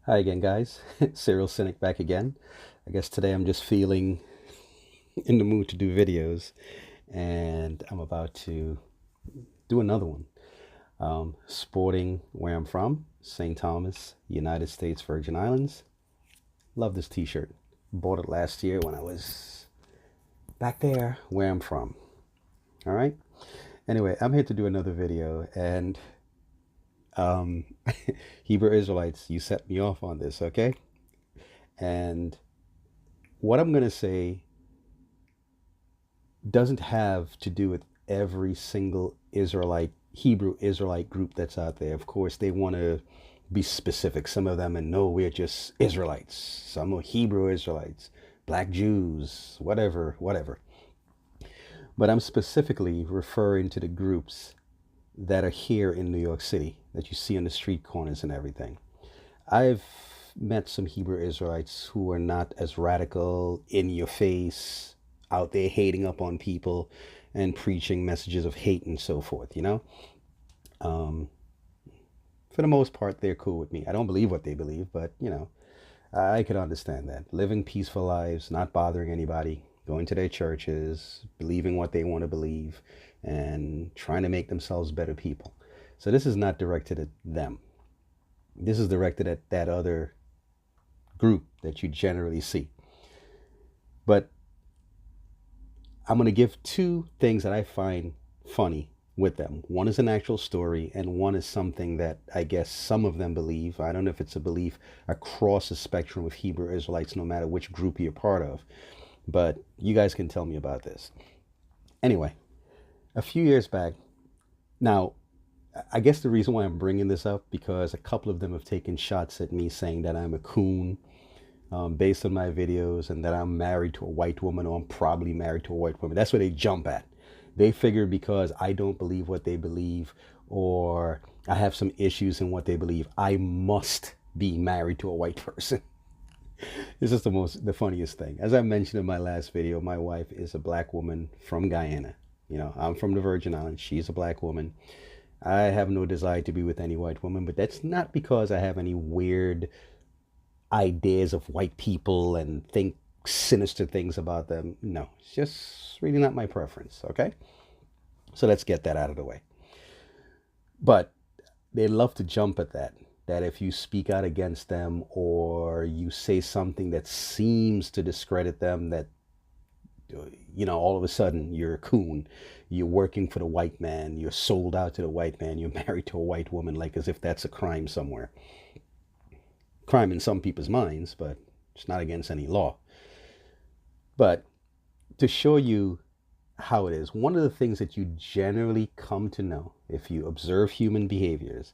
Hi again, guys. Serial Cynic back again. I guess today I'm just feeling in the mood to do videos, and I'm about to do another one. Sporting where I'm from, St. Thomas, United States Virgin Islands. Love this t-shirt. Bought it last year when I was back there where I'm from. All right. Anyway, I'm here to do another video, and um, Hebrew Israelites, you set me off on this, okay? And what I'm going to say doesn't have to do with every single Israelite, Hebrew Israelite group that's out there. Of course, they want to be specific. Some of them, and no, we're just Israelites. Some are Hebrew Israelites, black Jews, whatever, whatever. But I'm specifically referring to the groups that are here in New York City that you see on the street corners and everything. I've met some Hebrew Israelites who are not as radical, in your face, out there hating up on people and preaching messages of hate and so forth, you know? Um, for the most part, they're cool with me. I don't believe what they believe, but, I could understand that. Living peaceful lives, not bothering anybody, going to their churches, believing what they want to believe, and trying to make themselves better people. So this is not directed at them. This is directed at that other group that you generally see. But I'm going to give two things that I find funny with them. One is an actual story, and one is something that I guess some of them believe. I don't know if it's a belief across the spectrum of Hebrew Israelites, no matter which group you're part of. But you guys can tell me about this. Anyway, a few years back, now, I guess the reason why I'm bringing this up because a couple of them have taken shots at me saying that I'm a coon based on my videos and that I'm married to a white woman or I'm probably married to a white woman. That's what they jump at. They figure because I don't believe what they believe or I have some issues in what they believe, I must be married to a white person. This is the funniest thing. As I mentioned in my last video, my wife is a black woman from Guyana. I'm from the Virgin Islands. She's a black woman. I have no desire to be with any white woman, but that's not because I have any weird ideas of white people and think sinister things about them. No, it's just really not my preference, okay? So let's get that out of the way. But they love to jump at that. That if you speak out against them or you say something that seems to discredit them, that, all of a sudden you're a coon. You're working for the white man. You're sold out to the white man. You're married to a white woman, like as if that's a crime somewhere. Crime in some people's minds, but it's not against any law. But to show you how it is, one of the things that you generally come to know if you observe human behaviors,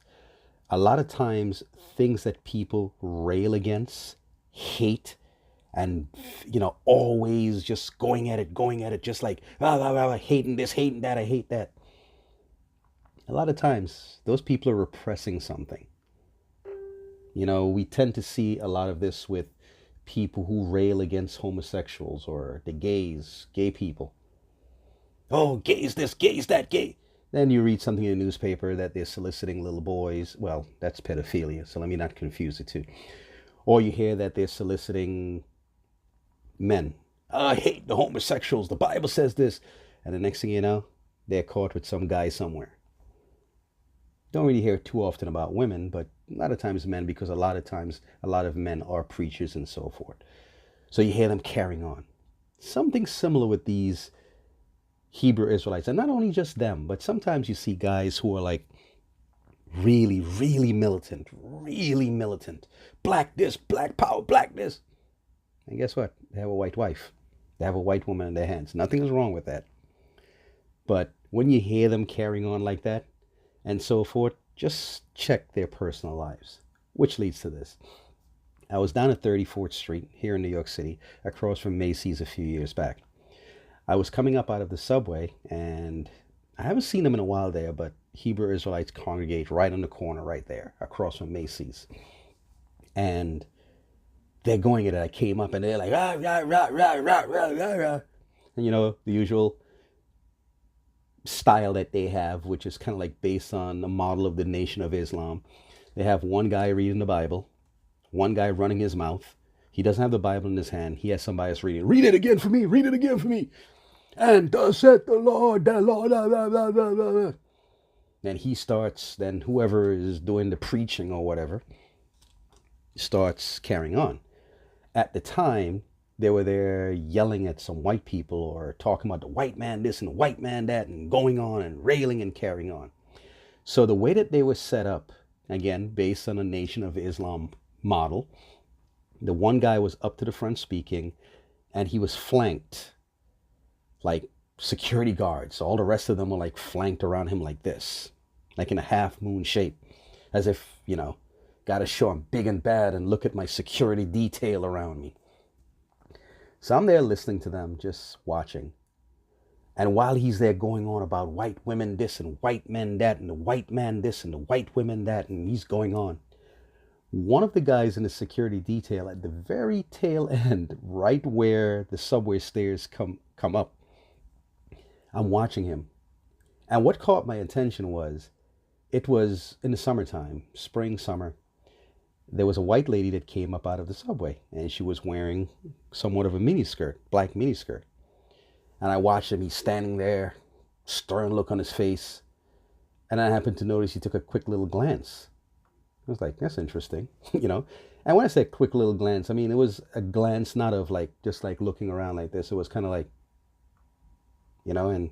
a lot of times things that people rail against, hate, and always just going at it, just like hating this, hating that, I hate that. A lot of times those people are repressing something. We tend to see a lot of this with people who rail against homosexuals or the gays, gay people. Oh, gays this, gays that, gay. Then you read something in the newspaper that they're soliciting little boys. Well, that's pedophilia, so let me not confuse the two. Or you hear that they're soliciting men. I hate the homosexuals. The Bible says this. And the next thing you know, they're caught with some guy somewhere. Don't really hear too often about women, but a lot of times men, because a lot of times a lot of men are preachers and so forth. So you hear them carrying on. Something similar with these Hebrew Israelites. And not only just them, but sometimes you see guys who are like really, really militant, really militant. Black this, black power, black this. And guess what? They have a white wife. They have a white woman in their hands. Nothing is wrong with that. But when you hear them carrying on like that and so forth, just check their personal lives, which leads to this. I was down at 34th Street here in New York City, across from Macy's a few years back. I was coming up out of the subway, and I haven't seen them in a while there, but Hebrew Israelites congregate right on the corner right there, across from Macy's. And they're going at it. I came up, and they're like, rah, rah, rah, rah, rah, rah, rah, rah. And the usual style that they have, which is kind of like based on the model of the Nation of Islam. They have one guy reading the Bible, One guy running his mouth. He doesn't have the Bible in his hand. He has somebody else reading. Read it again for me. Read it again for me. And thus saith the Lord, blah, blah, blah, blah, blah. Then he starts, then whoever is doing the preaching or whatever starts carrying on. At the time, they were there yelling at some white people or talking about the white man this and the white man that and going on and railing and carrying on. So the way that they were set up, again, based on a Nation of Islam model, the one guy was up to the front speaking and he was flanked like security guards. All the rest of them were like flanked around him like this, like in a half moon shape, as if, gotta show I'm big and bad and look at my security detail around me. So I'm there listening to them, just watching. And while he's there going on about white women this and white men that and the white man this and the white women that, and he's going on, one of the guys in the security detail at the very tail end, right where the subway stairs come up, I'm watching him. And what caught my attention was, it was in the summertime, spring, summer. There was a white lady that came up out of the subway, and she was wearing somewhat of a miniskirt, black miniskirt. And I watched him. He's standing there, stern look on his face. And I happened to notice he took a quick little glance. I was like, that's interesting, And when I say quick little glance, I mean, it was a glance not of like, just like looking around like this. It was kind of like, and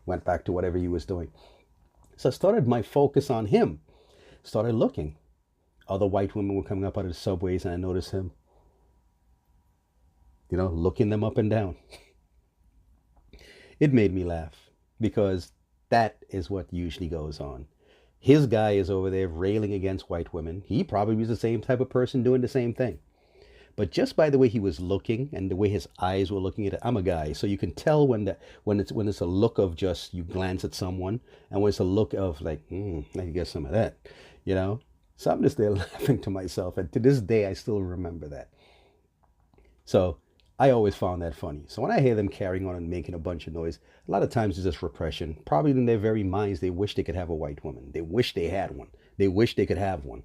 went back to whatever he was doing. So I started my focus on him, started looking. Other white women were coming up out of the subways, and I noticed him, looking them up and down. It made me laugh because that is what usually goes on. His guy is over there railing against white women. He probably was the same type of person doing the same thing. But just by the way he was looking and the way his eyes were looking at it, I'm a guy, so you can tell when it's a look of just you glance at someone, and when it's a look of like, I can get some of that, So I'm just there laughing to myself, and to this day I still remember that. So I always found that funny. So when I hear them carrying on and making a bunch of noise, a lot of times it's just repression. Probably in their very minds they wish they could have a white woman. They wish they had one. They wish they could have one.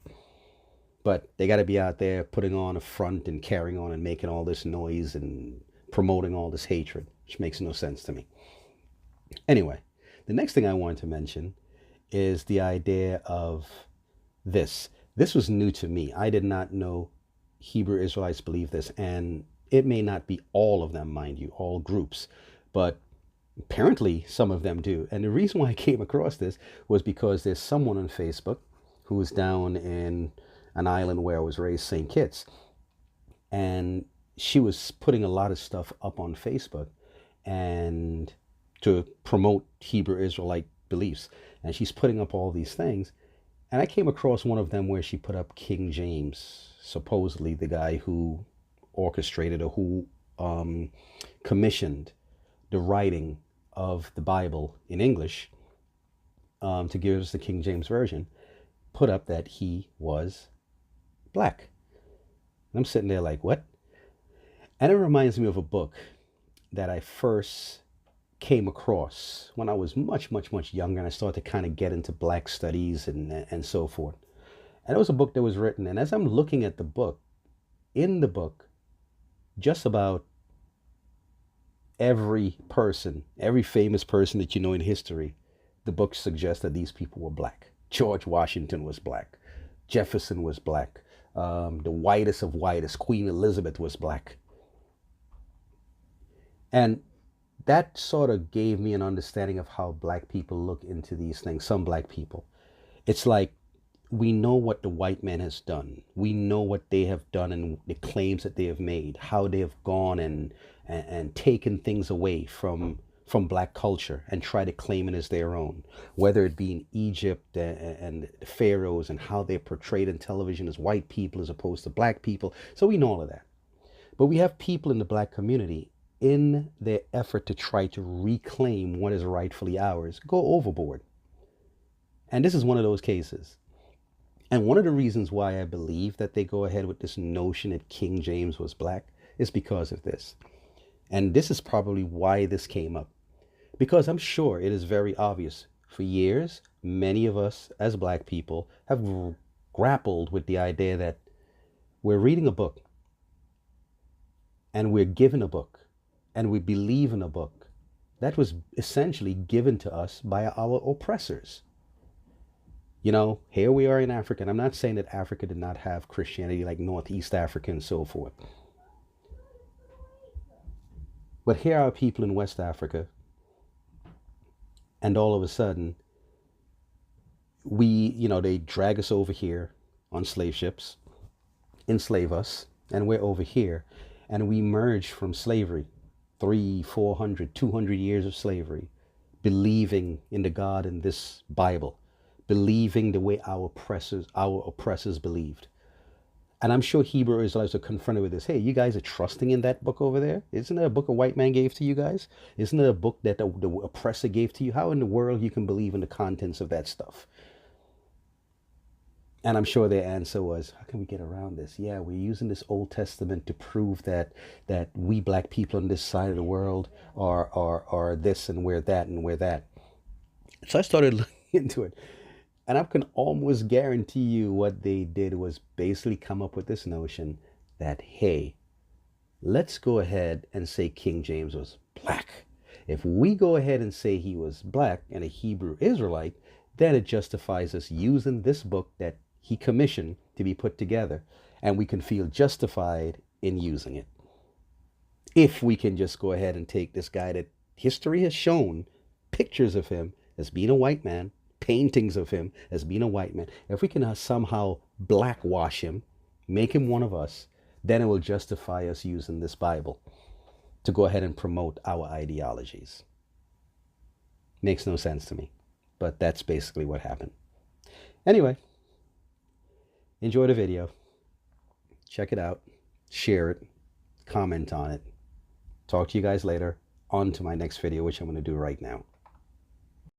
But they got to be out there putting on a front and carrying on and making all this noise and promoting all this hatred, which makes no sense to me. Anyway, the next thing I wanted to mention is the idea of this. This was new to me. I did not know Hebrew Israelites believe this, and it may not be all of them, mind you, all groups, but apparently some of them do. And the reason why I came across this was because there's someone on Facebook who was down in an island where I was raised, St. Kitts, and she was putting a lot of stuff up on Facebook and to promote Hebrew Israelite beliefs, and she's putting up all these things. And I came across one of them where she put up King James, supposedly the guy who orchestrated or who commissioned the writing of the Bible in English to give us the King James Version, put up that he was black. And I'm sitting there like, what? And it reminds me of a book that I first came across when I was much, much, much younger, and I started to kind of get into black studies and so forth. And it was a book that was written, and as I'm looking at the book, in the book, just about every person, every famous person that you know in history, the book suggests that these people were black. George Washington was black. Jefferson was black. The whitest of whitest, Queen Elizabeth, was black. And that sort of gave me an understanding of how black people look into these things, some black people. It's like, we know what the white man has done. We know what they have done and the claims that they have made, how they have gone and taken things away from black culture and try to claim it as their own, whether it be in Egypt and the pharaohs and how they're portrayed in television as white people as opposed to black people. So we know all of that. But we have people in the black community, in their effort to try to reclaim what is rightfully ours, go overboard. And this is one of those cases. And one of the reasons why I believe that they go ahead with this notion that King James was black is because of this. And this is probably why this came up. Because I'm sure it is very obvious. For years, many of us as black people have grappled with the idea that We're reading a book, and we're given a book, and we believe in a book that was essentially given to us by our oppressors. You know, here we are in Africa, and I'm not saying that Africa did not have Christianity like Northeast Africa and so forth. But here are people in West Africa, and all of a sudden, they drag us over here on slave ships, enslave us, and we're over here, and we merge from slavery, 300, 400, 200 years of slavery, believing in the God in this Bible, believing the way our oppressors believed. And I'm sure Hebrew Israelites are confronted with this. Hey, you guys are trusting in that book over there? Isn't it a book a white man gave to you guys? Isn't it a book that the oppressor gave to you? How in the world you can believe in the contents of that stuff? And I'm sure their answer was, how can we get around this? Yeah, we're using this Old Testament to prove that we black people on this side of the world are this, and we're that, and we're that. So I started looking into it. And I can almost guarantee you what they did was basically come up with this notion that, hey, let's go ahead and say King James was black. If we go ahead and say he was black and a Hebrew Israelite, then it justifies us using this book that he commissioned to be put together, and we can feel justified in using it. If we can just go ahead and take this guy that history has shown pictures of him as being a white man, paintings of him as being a white man, if we can somehow blackwash him, make him one of us, then it will justify us using this Bible to go ahead and promote our ideologies. Makes no sense to me, but that's basically what happened. Anyway, enjoy the video. Check it out. Share it. Comment on it. Talk to you guys later. On to my next video, which I'm going to do right now.